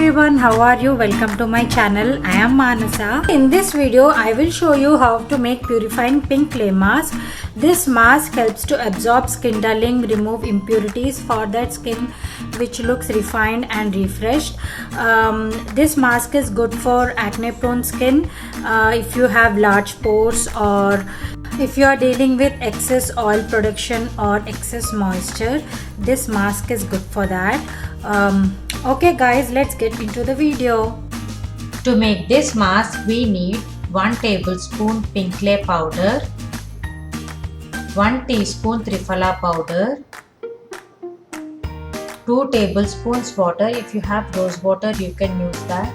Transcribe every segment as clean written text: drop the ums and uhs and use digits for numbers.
everyone, how are you? Welcome to my channel. I am Manasa. In this video I will show you how to make purifying pink clay mask. This mask helps to absorb skin dulling, remove impurities for that skin which looks refined and refreshed. This mask is good for acne prone skin, if you have large pores, or if you are dealing with excess oil production or excess moisture. This mask is good for that. Okay guys, let's get into the video. To make this mask, we need 1 tablespoon pink clay powder, 1 teaspoon triphala powder, 2 tablespoons water. If you have rose water, you can use that.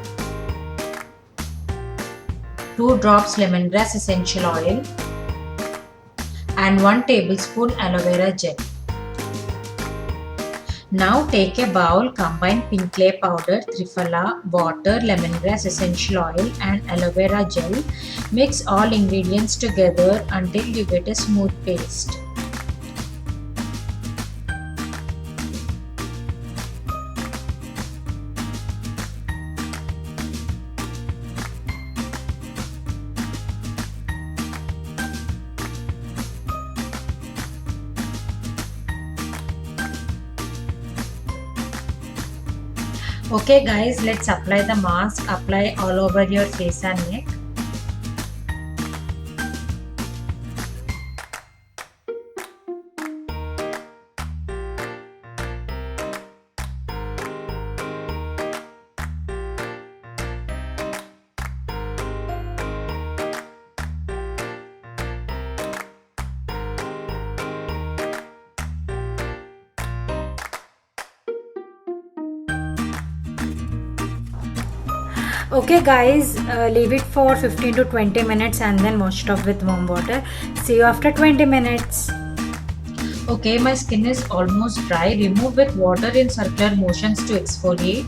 2 drops lemongrass essential oil and 1 tablespoon aloe vera gel. Now take a bowl, combine pink clay powder, triphala, water, lemongrass essential oil and aloe vera gel. Mix all ingredients together until you get a smooth paste. Okay guys, let's apply the mask. Apply all over your face and neck. Okay guys, leave it for 15 to 20 minutes and then wash it off with warm water. See you after 20 minutes. Okay, my skin is almost dry. Remove with water in circular motions to exfoliate.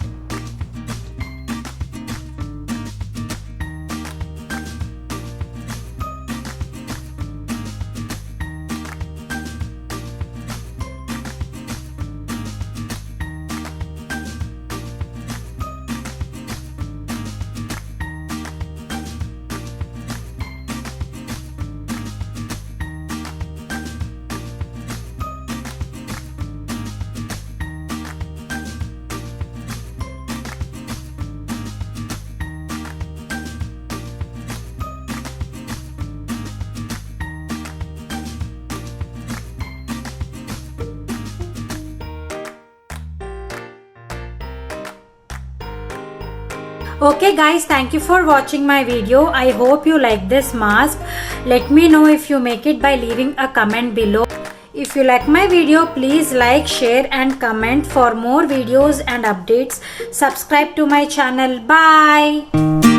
Okay guys, thank you for watching my video. I hope you like this mask. Let me know if you make it by leaving a comment below. If you like my video, please like, share and comment. For more videos and updates, subscribe to my channel. Bye.